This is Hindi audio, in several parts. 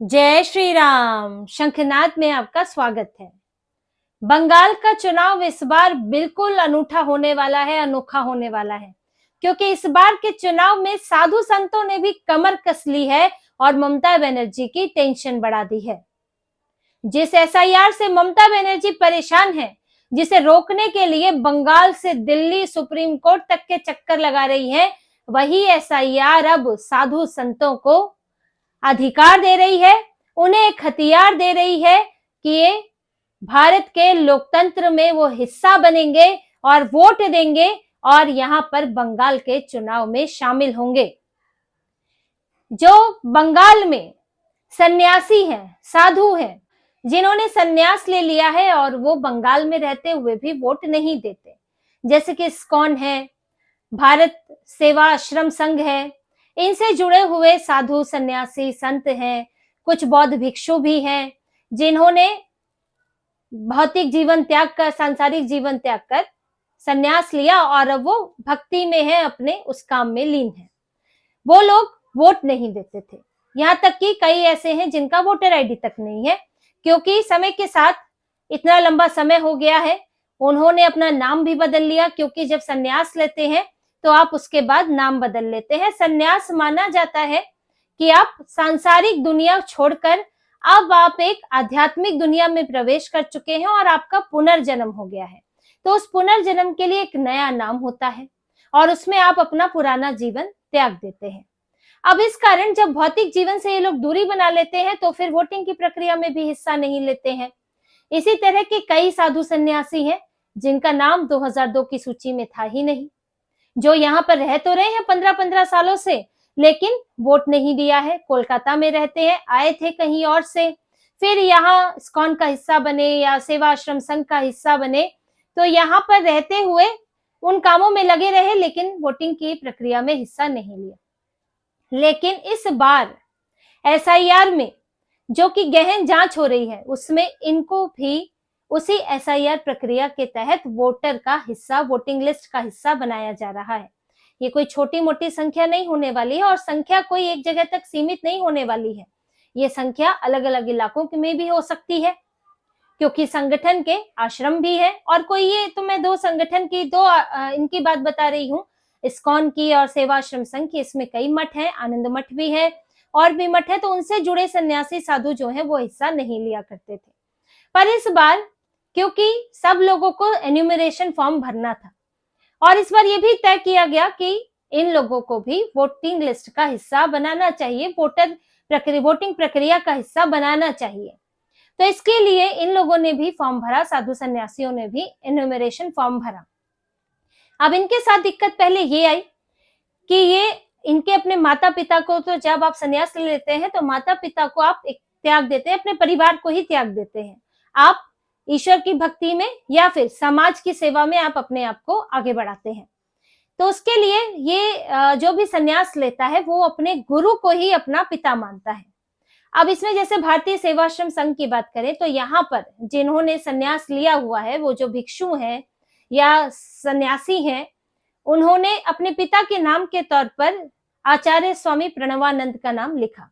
जय श्री राम। शंखनाद में आपका स्वागत है। बंगाल का चुनाव इस बार बिल्कुल अनूठा होने वाला है, अनोखा होने वाला है, क्योंकि इस बार के चुनाव में साधु संतों ने भी कमर कस ली है और ममता बनर्जी की टेंशन बढ़ा दी है। जिस एसआईआर से ममता बनर्जी परेशान है, जिसे रोकने के लिए बंगाल से दिल्ली सुप्रीम कोर्ट तक के चक्कर लगा रही है, वही एसआईआर अब साधु संतों को अधिकार दे रही है, उन्हें एक हथियार दे रही है कि ये भारत के लोकतंत्र में वो हिस्सा बनेंगे और वोट देंगे और यहां पर बंगाल के चुनाव में शामिल होंगे। जो बंगाल में सन्यासी हैं, साधु हैं, जिन्होंने सन्यास ले लिया है और वो बंगाल में रहते हुए भी वोट नहीं देते, जैसे कि इस्कॉन है, भारत सेवा आश्रम संघ है, इनसे जुड़े हुए साधु सन्यासी संत हैं, कुछ बौद्ध भिक्षु भी हैं, जिन्होंने भौतिक जीवन त्याग कर, सांसारिक जीवन त्याग कर सन्यास लिया और अब वो भक्ति में है, अपने उस काम में लीन है। वो लोग वोट नहीं देते थे, यहाँ तक कि कई ऐसे हैं जिनका वोटर आईडी तक नहीं है, क्योंकि समय के साथ इतना लंबा समय हो गया है, उन्होंने अपना नाम भी बदल लिया, क्योंकि जब सन्यास लेते हैं तो आप उसके बाद नाम बदल लेते हैं। सन्यास माना जाता है कि आप सांसारिक दुनिया छोड़कर अब आप एक आध्यात्मिक दुनिया में प्रवेश कर चुके हैं और आपका पुनर्जन्म हो गया है। तो उस पुनर्जन्म के लिए एक नया नाम होता है और उसमें आप अपना पुराना जीवन त्याग देते हैं। अब इस कारण जब भौतिक जीवन से ये लोग दूरी बना लेते हैं तो फिर वोटिंग की प्रक्रिया में भी हिस्सा नहीं लेते हैं। इसी तरह के कई साधु सन्यासी हैं जिनका नाम 2002 की सूची में था ही नहीं, जो यहाँ पर रह तो रहे हैं 15-15 सालों से, लेकिन वोट नहीं दिया है। कोलकाता में रहते हैं, आए थे कहीं और से, फिर यहाँ इस्कॉन का हिस्सा बने या सेवा आश्रम संघ का हिस्सा बने, तो यहाँ पर रहते हुए उन कामों में लगे रहे, लेकिन वोटिंग की प्रक्रिया में हिस्सा नहीं लिया। लेकिन इस बार एसआईआर में जो कि गहन जांच हो रही है, उसमें इनको भी उसी एसआईआर प्रक्रिया के तहत वोटर का हिस्सा, वोटिंग लिस्ट का हिस्सा बनाया जा रहा है। ये कोई छोटी मोटी संख्या नहीं होने वाली है और संख्या कोई एक जगह तक सीमित नहीं होने वाली है। ये संख्या अलग अलग इलाकों में भी हो सकती है, क्योंकि संगठन के आश्रम भी है। और कोई, ये तो मैं दो संगठन की इनकी बात बता रही हूँ, इस्कॉन की और सेवाश्रम संघ की। इसमें कई मठ हैं, आनंद मठ भी है और भी मठ है, तो उनसे जुड़े सन्यासी साधु जो है वो हिस्सा नहीं लिया करते थे। पर इस बार क्योंकि सब लोगों को एन्यूमरेशन फॉर्म भरना था और इस बार ये भी तय किया गया कि इन लोगों को भी वोटिंग लिस्ट का हिस्सा बनाना चाहिए, वोटिंग प्रक्रिया का हिस्सा बनाना चाहिए। तो इसके लिए इन लोगों ने भी फॉर्म भरा, साधु सन्यासियों ने भी एन्यूमरेशन फॉर्म भरा। अब इनके साथ दिक्कत पहले ये आई कि ये इनके अपने माता पिता को, तो जब आप सन्यास ले लेते हैं तो माता पिता को आप एक त्याग देते हैं, अपने परिवार को ही त्याग देते हैं। आप ईश्वर की भक्ति में या फिर समाज की सेवा में आप अपने आप को आगे बढ़ाते हैं। तो उसके लिए ये जो भी सन्यास लेता है वो अपने गुरु को ही अपना पिता मानता है। अब इसमें जैसे भारतीय सेवाश्रम संघ की बात करें तो यहाँ पर जिन्होंने सन्यास लिया हुआ है, वो जो भिक्षु हैं या सन्यासी हैं, उन्होंने अपने पिता के नाम के तौर पर आचार्य स्वामी प्रणवानंद का नाम लिखा,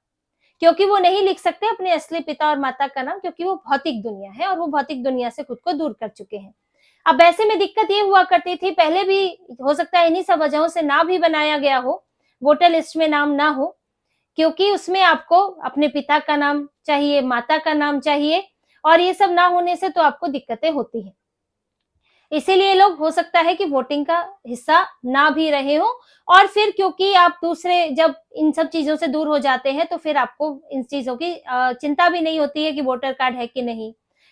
क्योंकि वो नहीं लिख सकते अपने असली पिता और माता का नाम, क्योंकि वो भौतिक दुनिया है और वो भौतिक दुनिया से खुद को दूर कर चुके हैं। अब ऐसे में दिक्कत ये हुआ करती थी, पहले भी हो सकता है इन्हीं सब वजहों से ना भी बनाया गया हो, वोटर लिस्ट में नाम ना हो, क्योंकि उसमें आपको अपने पिता का नाम चाहिए, माता का नाम चाहिए, और ये सब ना होने से तो आपको दिक्कतें होती हैं। इसीलिए लोग, हो सकता है कि वोटिंग का हिस्सा ना भी रहे हो, और फिर क्योंकि आप दूसरे जब इन सब चीजों से दूर हो जाते हैं तो फिर आपको इन चीजों की चिंता भी नहीं होती है कि वोटर कार्ड है कि नहीं।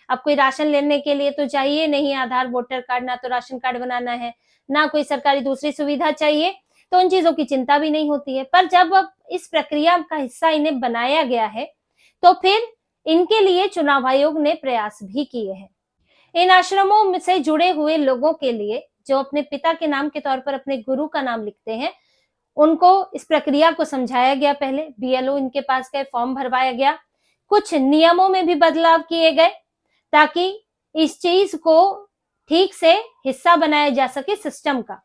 अब कोई राशन लेने के लिए तो चाहिए नहीं आधार, वोटर कार्ड, ना तो राशन कार्ड बनाना है, ना कोई सरकारी दूसरी सुविधा चाहिए, तो उन चीजों की चिंता भी नहीं होती है। पर जब अब इस प्रक्रिया का हिस्सा इन्हें बनाया गया है तो फिर इनके लिए चुनाव आयोग ने प्रयास भी किए हैं। इन आश्रमों से जुड़े हुए लोगों के लिए, जो अपने पिता के नाम के तौर पर अपने गुरु का नाम लिखते हैं, उनको इस प्रक्रिया को समझाया गया। पहले बीएलओ इनके पास गए, फॉर्म भरवाया गया, कुछ नियमों में भी बदलाव किए गए ताकि इस चीज को ठीक से हिस्सा बनाया जा सके सिस्टम का,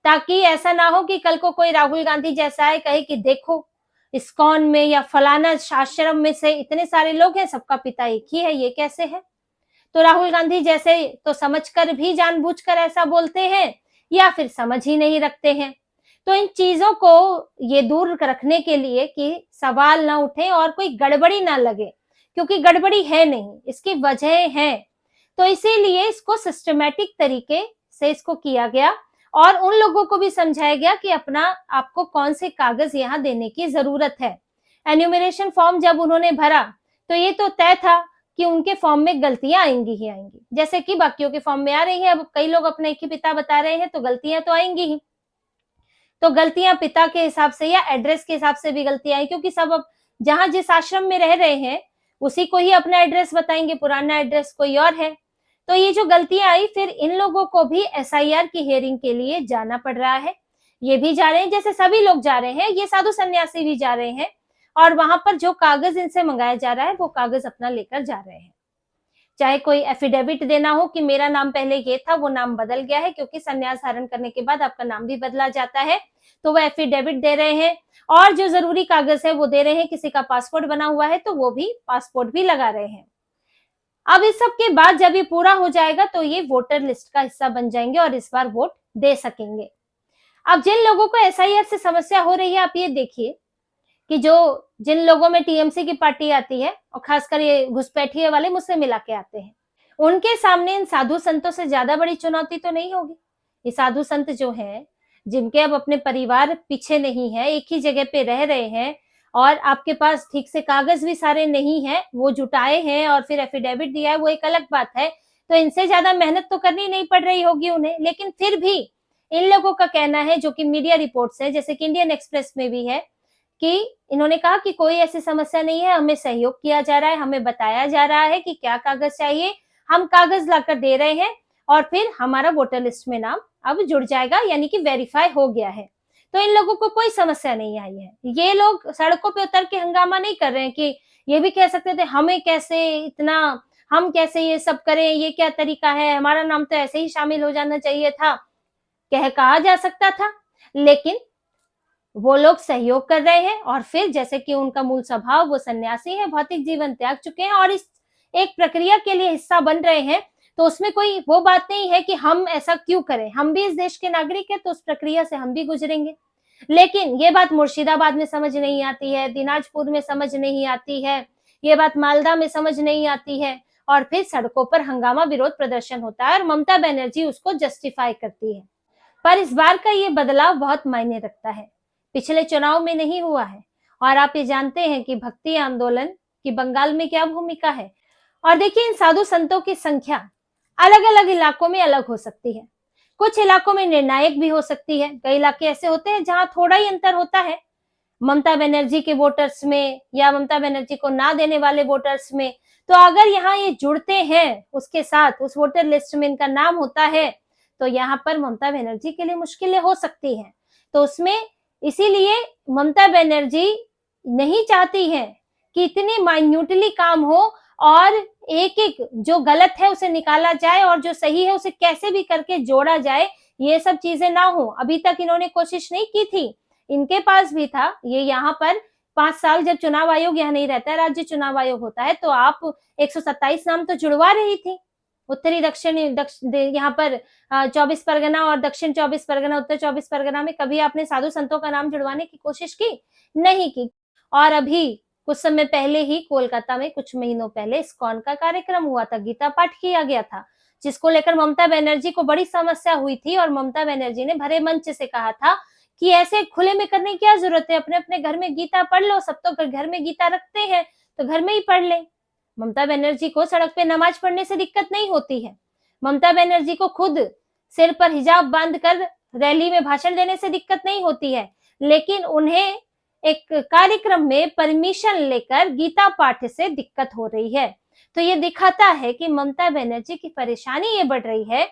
ताकि ऐसा ना हो कि कल को कोई राहुल गांधी जैसा है कहे कि देखो इस्कॉन में या फलाना आश्रम में से इतने सारे लोग हैं, सबका पिता एक ही है, ये कैसे है? तो राहुल गांधी जैसे तो समझकर भी जानबूझकर ऐसा बोलते हैं या फिर समझ ही नहीं रखते हैं। तो इन चीजों को ये दूर रखने के लिए कि सवाल ना उठे और कोई गड़बड़ी ना लगे, क्योंकि गड़बड़ी है नहीं, इसकी वजह है, तो इसीलिए इसको सिस्टमेटिक तरीके से इसको किया गया और उन लोगों को भी समझाया गया कि अपना आपको कौन से कागज यहाँ देने की जरूरत है। एन्यूमरेशन फॉर्म जब उन्होंने भरा तो ये तो तय था कि उनके फॉर्म में गलतियां आएंगी ही आएंगी, जैसे कि बाकियों के फॉर्म में आ रही है। अब कई लोग अपना एक ही पिता बता रहे हैं तो गलतियां तो आएंगी ही। तो गलतियां पिता के हिसाब से या एड्रेस के हिसाब से भी गलतियां आई, क्योंकि सब अब जहां जिस आश्रम में रह रहे हैं उसी को ही अपना एड्रेस बताएंगे, पुराना एड्रेस कोई और है। तो ये जो गलतियां आई, फिर इन लोगों को भी एसआईआर की हियरिंग के लिए जाना पड़ रहा है। ये भी जा रहे हैं, जैसे सभी लोग जा रहे हैं, ये साधु सन्यासी भी जा रहे हैं और वहां पर जो कागज इनसे मंगाया जा रहा है वो कागज अपना लेकर जा रहे हैं। चाहे कोई एफिडेविट देना हो कि मेरा नाम पहले ये था, वो नाम बदल गया है, क्योंकि संन्यास धारण करने के बाद आपका नाम भी बदला जाता है, तो वो एफिडेविट दे रहे हैं। और जो जरूरी कागज है वो दे रहे हैं, किसी का पासपोर्ट बना हुआ है तो वो भी पासपोर्ट भी लगा रहे हैं। अब इस सब के बाद जब ये पूरा हो जाएगा तो ये वोटर लिस्ट का हिस्सा बन जाएंगे और इस बार वोट दे सकेंगे। अब जिन लोगों को एसआईआर से समस्या हो रही है, आप ये देखिए कि जिन लोगों में टीएमसी की पार्टी आती है और खासकर ये घुसपैठिए वाले मुझसे मिला के आते हैं, उनके सामने इन साधु संतों से ज्यादा बड़ी चुनौती तो नहीं होगी। ये साधु संत जो हैं, जिनके अब अपने परिवार पीछे नहीं है, एक ही जगह पे रह रहे हैं और आपके पास ठीक से कागज भी सारे नहीं है, वो जुटाए हैं और फिर एफिडेविट दिया है, वो एक अलग बात है। तो इनसे ज्यादा मेहनत तो करनी नहीं पड़ रही होगी उन्हें, लेकिन फिर भी इन लोगों का कहना है, जो कि मीडिया रिपोर्ट्स है, जैसे कि इंडियन एक्सप्रेस में भी है, कि इन्होंने कहा कि कोई ऐसी समस्या नहीं है, हमें सहयोग किया जा रहा है, हमें बताया जा रहा है कि क्या कागज चाहिए, हम कागज लाकर दे रहे हैं और फिर हमारा वोटर लिस्ट में नाम अब जुड़ जाएगा, यानी कि वेरीफाई हो गया है। तो इन लोगों को कोई समस्या नहीं आई है। ये लोग सड़कों पे उतर के हंगामा नहीं कर रहे हैं कि ये भी कह सकते थे हमें कैसे इतना, हम कैसे ये सब करें, ये क्या तरीका है, हमारा नाम तो ऐसे ही शामिल हो जाना चाहिए था, कहा जा सकता था। लेकिन वो लोग सहयोग कर रहे हैं और फिर जैसे कि उनका मूल स्वभाव, वो सन्यासी है, भौतिक जीवन त्याग चुके हैं और इस एक प्रक्रिया के लिए हिस्सा बन रहे हैं, तो उसमें कोई वो बात नहीं है कि हम ऐसा क्यों करें, हम भी इस देश के नागरिक हैं तो उस प्रक्रिया से हम भी गुजरेंगे। लेकिन ये बात मुर्शिदाबाद में समझ नहीं आती है, दिनाजपुर में समझ नहीं आती है, ये बात मालदा में समझ नहीं आती है और फिर सड़कों पर हंगामा विरोध प्रदर्शन होता है और ममता बनर्जी उसको जस्टिफाई करती है। पर इस बार का ये बदलाव बहुत मायने रखता है, पिछले चुनाव में नहीं हुआ है। और आप ये जानते हैं कि भक्ति आंदोलन की बंगाल में क्या भूमिका है। और देखिए, इन साधु संतों की संख्या अलग अलग इलाकों में अलग हो सकती है, कुछ इलाकों में निर्णायक भी हो सकती है, कई इलाके ऐसे होते हैं जहां थोड़ा ही अंतर होता है ममता बनर्जी के वोटर्स में या ममता बनर्जी को ना देने वाले वोटर्स में। तो अगर यहाँ ये जुड़ते हैं उसके साथ, उस वोटर लिस्ट में इनका नाम होता है, तो यहाँ पर ममता बनर्जी के लिए मुश्किलें हो सकती हैं। तो उसमें इसीलिए ममता बनर्जी नहीं चाहती हैं कि इतनी माइन्यूटली काम हो और एक एक जो गलत है उसे निकाला जाए और जो सही है उसे कैसे भी करके जोड़ा जाए, ये सब चीजें ना हो। अभी तक इन्होंने कोशिश नहीं की थी, इनके पास भी था ये, यहाँ पर 5 साल जब चुनाव आयोग यहाँ नहीं रहता है, राज्य चुनाव आयोग होता है, तो आप 127 नाम तो जुड़वा रही थी। उत्तरी दक्षिण यहाँ पर 24 परगना और दक्षिण 24 परगना, उत्तर 24 परगना में कभी आपने साधु संतों का नाम जुड़वाने की कोशिश की? नहीं की। और अभी कुछ समय पहले ही कोलकाता में, कुछ महीनों पहले, इस्कॉन का कार्यक्रम हुआ था, गीता पाठ किया गया था, जिसको लेकर ममता बनर्जी को बड़ी समस्या हुई थी और ममता बनर्जी ने भरे मंच से कहा था कि ऐसे खुले में करने की क्या जरूरत है, अपने अपने घर में गीता पढ़ लो, सब तो घर में गीता रखते हैं तो घर में ही पढ़ ले। ममता बनर्जी को सड़क पे नमाज पढ़ने से दिक्कत नहीं होती है, ममता बनर्जी को खुद सिर पर हिजाब बांधकर रैली में भाषण देने से दिक्कत नहीं होती है, लेकिन उन्हें एक कार्यक्रम में परमिशन लेकर गीता पाठ से दिक्कत हो रही है। तो ये दिखाता है कि ममता बनर्जी की परेशानी ये बढ़ रही है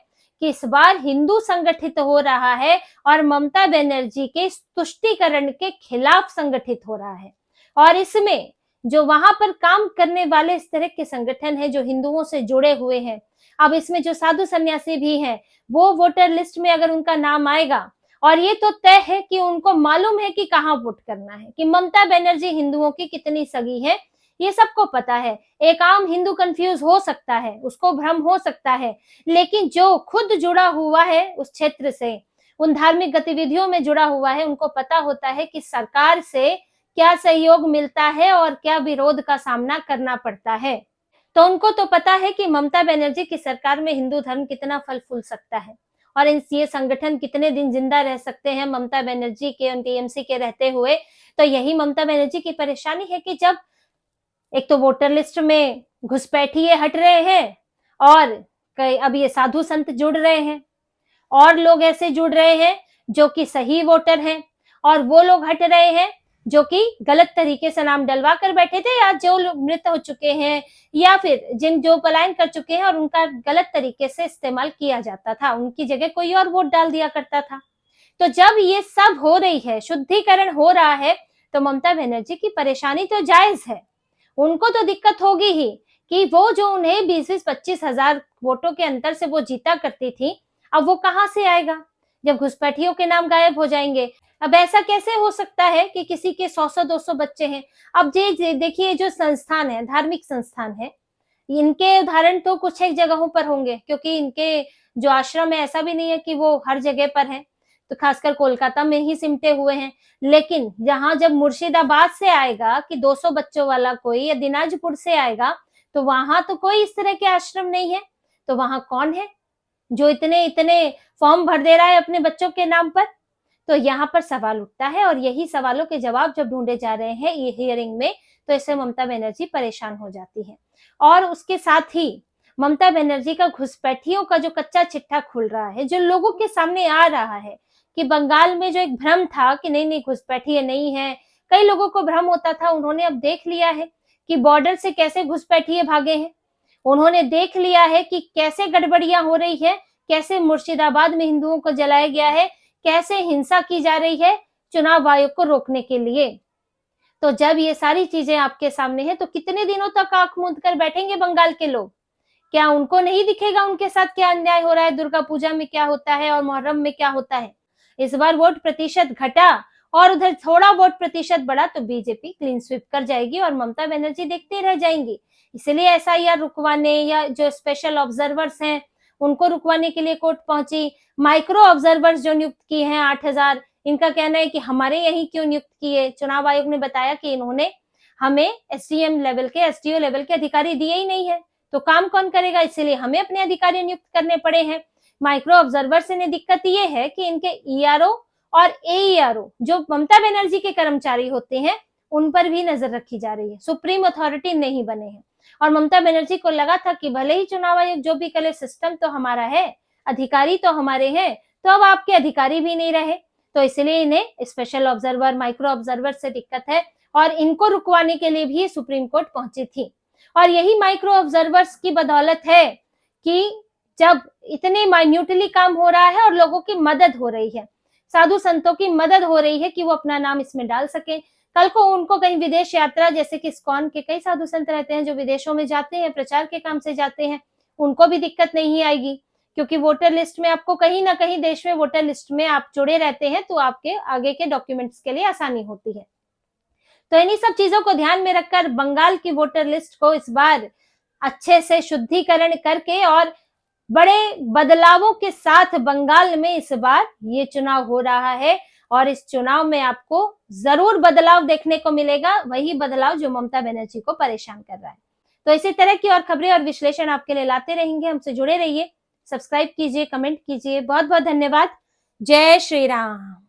कि इस बार हिंदू संगठित हो रहा है और ममता बनर्जी के तुष्टीकरण के खिलाफ संगठित हो रहा है। और इसमें जो वहां पर काम करने वाले इस तरह के संगठन हैं जो हिंदुओं से जुड़े हुए हैं, अब इसमें जो साधु सन्यासी भी हैं, वो वोटर लिस्ट में अगर उनका नाम आएगा और ये तो तय है कि उनको मालूम है कि कहाँ वोट करना है, कि ममता बनर्जी हिंदुओं की कितनी सगी है, ये सबको पता है। एक आम हिंदू कंफ्यूज हो सकता है, उसको भ्रम हो सकता है, लेकिन जो खुद जुड़ा हुआ है उस क्षेत्र से, उन धार्मिक गतिविधियों में जुड़ा हुआ है, उनको पता होता है कि सरकार से क्या सहयोग मिलता है और क्या विरोध का सामना करना पड़ता है। तो उनको तो पता है कि ममता बनर्जी की सरकार में हिंदू धर्म कितना फल फूल सकता है और ये संगठन कितने दिन जिंदा रह सकते हैं ममता बनर्जी के, टीएमसी के रहते हुए। तो यही ममता बनर्जी की परेशानी है कि जब एक तो वोटर लिस्ट में घुसपैठिए हट रहे हैं और अब ये साधु संत जुड़ रहे हैं और लोग ऐसे जुड़ रहे हैं जो कि सही वोटर हैं, और वो लोग हट रहे हैं जो कि गलत तरीके से नाम डलवा कर बैठे थे, या जो लोग मृत हो चुके हैं, या फिर जो पलायन कर चुके हैं और उनका गलत तरीके से इस्तेमाल किया जाता था, उनकी जगह कोई और वोट डाल दिया करता था। तो जब ये सब हो रही है, शुद्धिकरण हो रहा है, तो ममता बनर्जी की परेशानी तो जायज है। उनको तो दिक्कत होगी ही कि वो जो उन्हें 20-25 हजार वोटों के अंतर से वो जीता करती थी, अब वो कहां से आएगा जब घुसपैठियों के नाम गायब हो जाएंगे। अब ऐसा कैसे हो सकता है कि किसी के 100-200 बच्चे हैं। अब देखिए, जो संस्थान है, धार्मिक संस्थान है, इनके उदाहरण तो कुछ एक जगहों पर होंगे, क्योंकि इनके जो आश्रम है ऐसा भी नहीं है कि वो हर जगह पर है, तो खासकर कोलकाता में ही सिमटे हुए हैं। लेकिन जहां जब मुर्शिदाबाद से आएगा कि 200 बच्चों वाला कोई, या दिनाजपुर से आएगा, तो वहां तो कोई इस तरह के आश्रम नहीं है। तो वहां कौन है जो इतने इतने फॉर्म भर दे रहा है अपने बच्चों के नाम पर? तो यहाँ पर सवाल उठता है, और यही सवालों के जवाब जब ढूंढे जा रहे हैं ये हियरिंग में, तो इससे ममता बनर्जी परेशान हो जाती है। और उसके साथ ही ममता बनर्जी का घुसपैठियों का जो कच्चा चिट्ठा खुल रहा है, जो लोगों के सामने आ रहा है कि बंगाल में जो एक भ्रम था कि नहीं घुसपैठिए नहीं है, कई लोगों को भ्रम होता था, उन्होंने अब देख लिया है कि बॉर्डर से कैसे घुसपैठिए भागे हैं। उन्होंने देख लिया है कि कैसे गड़बड़ियां हो रही है, कैसे मुर्शिदाबाद में हिंदुओं को जलाया गया है, कैसे हिंसा की जा रही है चुनाव आयोग को रोकने के लिए। तो जब ये सारी चीजें आपके सामने है, तो कितने दिनों तक आंख मूंद कर बैठेंगे बंगाल के लोग? क्या उनको नहीं दिखेगा उनके साथ क्या अन्याय हो रहा है, दुर्गा पूजा में क्या होता है और मुहर्रम में क्या होता है? इस बार वोट प्रतिशत घटा और उधर थोड़ा वोट प्रतिशत बढ़ा तो बीजेपी क्लीन स्वीप कर जाएगी और ममता बनर्जी देखते रह जाएंगी। इसलिए एसआईआर रुकवाने, या जो स्पेशल ऑब्जर्वर्स हैं उनको रुकवाने के लिए कोर्ट पहुंची। माइक्रो ऑब्जर्वर्स जो नियुक्त किए हैं 8,000, इनका कहना है कि हमारे यहीं क्यों नियुक्त किए? चुनाव आयोग ने बताया कि इन्होंने हमें एसडीएम लेवल के, एसडीओ लेवल के अधिकारी दिए ही नहीं है, तो काम कौन करेगा, इसलिए हमें अपने अधिकारी नियुक्त करने पड़े हैं। माइक्रो ऑब्जर्वर से ने दिक्कत ये है कि इनके ईआरओ और एईआरओ जो ममता बनर्जी के कर्मचारी होते हैं उन पर भी नजर रखी जा रही है, सुप्रीम अथॉरिटी नहीं बने हैं। और ममता बनर्जी को लगा था कि भले ही चुनाव आयोग जो भी करे, सिस्टम तो हमारा है, अधिकारी तो हमारे हैं, तो अब आपके अधिकारी भी नहीं रहे, तो इसलिए इन्हें स्पेशल ऑब्जर्वर, माइक्रो ऑब्जर्वर से दिक्कत है, और इनको रुकवाने के लिए भी सुप्रीम कोर्ट पहुंची थी। और यही माइक्रो ऑब्जर्वर्स की बदौलत है कि जब इतने माइन्यूटली काम हो रहा है और लोगों की मदद हो रही है, साधु संतों की मदद हो रही है कि वो अपना नाम इसमें डाल सके। कल को उनको कहीं विदेश यात्रा, जैसे कि इस्कॉन के कई साधु संत रहते हैं जो विदेशों में जाते हैं, प्रचार के काम से जाते हैं, उनको भी दिक्कत नहीं आएगी, क्योंकि वोटर लिस्ट में आपको कहीं ना कहीं देश में वोटर लिस्ट में आप जुड़े रहते हैं, तो आपके आगे के डॉक्यूमेंट्स के लिए आसानी होती है। तो इन्हीं सब चीजों को ध्यान में रखकर बंगाल की वोटर लिस्ट को इस बार अच्छे से शुद्धिकरण करके और बड़े बदलावों के साथ बंगाल में इस बार ये चुनाव हो रहा है, और इस चुनाव में आपको जरूर बदलाव देखने को मिलेगा, वही बदलाव जो ममता बनर्जी को परेशान कर रहा है। तो इसी तरह की और खबरें और विश्लेषण आपके लिए लाते रहेंगे, हमसे जुड़े रहिए, सब्सक्राइब कीजिए, कमेंट कीजिए। बहुत बहुत धन्यवाद। जय श्री राम।